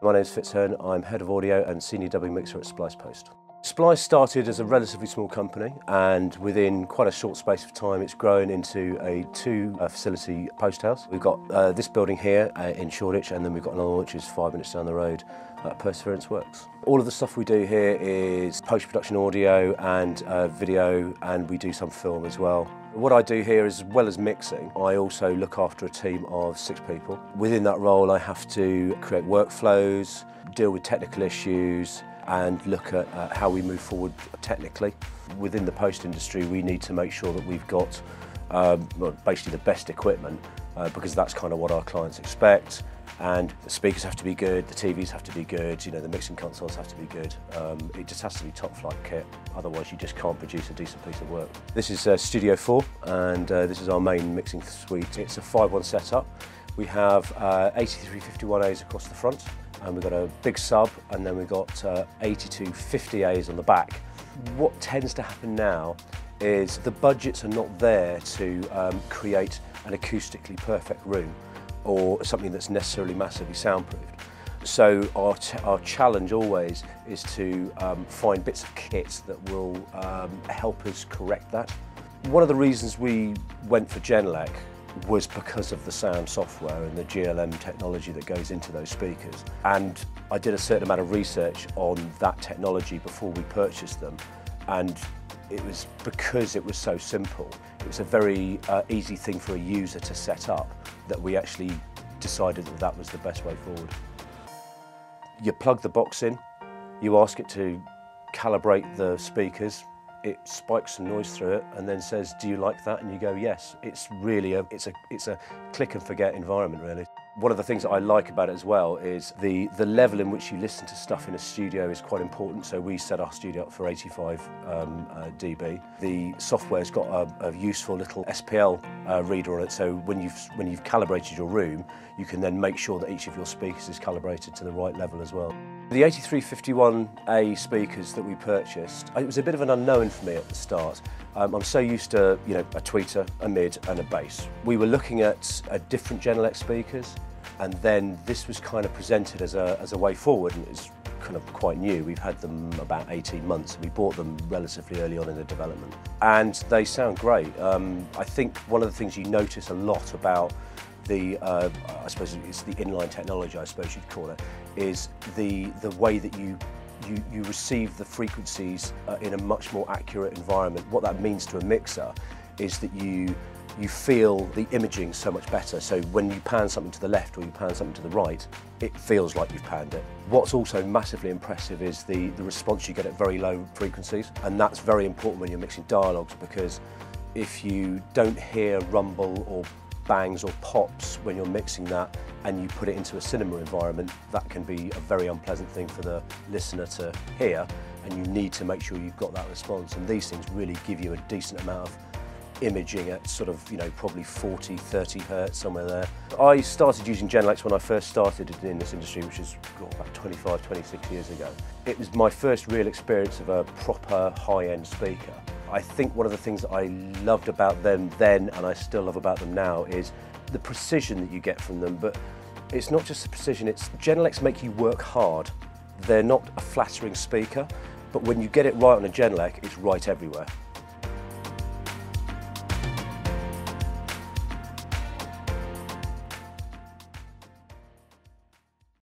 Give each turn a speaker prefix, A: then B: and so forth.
A: My name is Phitz Hearne. I'm Head of Audio and Senior Dubbing Mixer at Splice Post. Splice started as a relatively small company, and within quite a short space of time it's grown into a two-facility post house. We've got this building here in Shoreditch, and then we've got another one which is 5 minutes down the road at Perseverance Works. All of the stuff we do here is post-production audio and video, and we do some film as well. What I do here, as well as mixing, I also look after a team of 6 people. Within that role I have to create workflows, deal with technical issues, and look at how we move forward technically. Within the post industry we need to make sure that we've got basically the best equipment because that's kind of what our clients expect. And the speakers have to be good, the TVs have to be good, you know, the mixing consoles have to be good. It just has to be top flight kit, otherwise you just can't produce a decent piece of work. This is Studio 4, and this is our main mixing suite. It's a 5-1 setup. We have 8351As across the front, and we've got a big sub, and then we've got 8250As on the back. What tends to happen now is the budgets are not there to create an acoustically perfect room or something that's necessarily massively soundproofed. So our challenge always is to find bits of kit that will help us correct that. One of the reasons we went for Genelec was because of the sound software and the GLM technology that goes into those speakers. And I did a certain amount of research on that technology before we purchased them, and it was because it was so simple. It was a very easy thing for a user to set up that we actually decided that that was the best way forward. You plug the box in, you ask it to calibrate the speakers, it spikes some noise through it and then says, do you like that? And you go, yes. It's really it's a click and forget environment, really. One of the things that I like about it as well is the level in which you listen to stuff in a studio is quite important. So we set our studio up for 85 dB. The software's got a useful little SPL reader on it, so when you've calibrated your room, you can then make sure that each of your speakers is calibrated to the right level as well. The 8351A speakers that we purchased, it was a bit of an unknown for me at the start. I'm so used to, you know, a tweeter, a mid and a bass. We were looking at different Genelec speakers, and then this was kind of presented as a way forward, and it's kind of quite new. We've had them about 18 months. We bought them relatively early on in the development, and they sound great. I think one of the things you notice a lot about I suppose it's the inline technology, I suppose you'd call it, is the way that you receive the frequencies in a much more accurate environment. What that means to a mixer is that you feel the imaging so much better. So when you pan something to the left or you pan something to the right, it feels like you've panned it. What's also massively impressive is the response you get at very low frequencies, and that's very important when you're mixing dialogues, because if you don't hear rumble or bangs or pops when you're mixing that and you put it into a cinema environment, that can be a very unpleasant thing for the listener to hear, and you need to make sure you've got that response. And these things really give you a decent amount of imaging at sort of, you know, probably 40, 30 hertz, somewhere there. I started using Genelec when I first started in this industry, which is about 25, 26 years ago. It was my first real experience of a proper high-end speaker. I think one of the things that I loved about them then, and I still love about them now, is the precision that you get from them. But it's not just the precision, it's Genelecs make you work hard. They're not a flattering speaker, but when you get it right on a Genelec, it's right everywhere.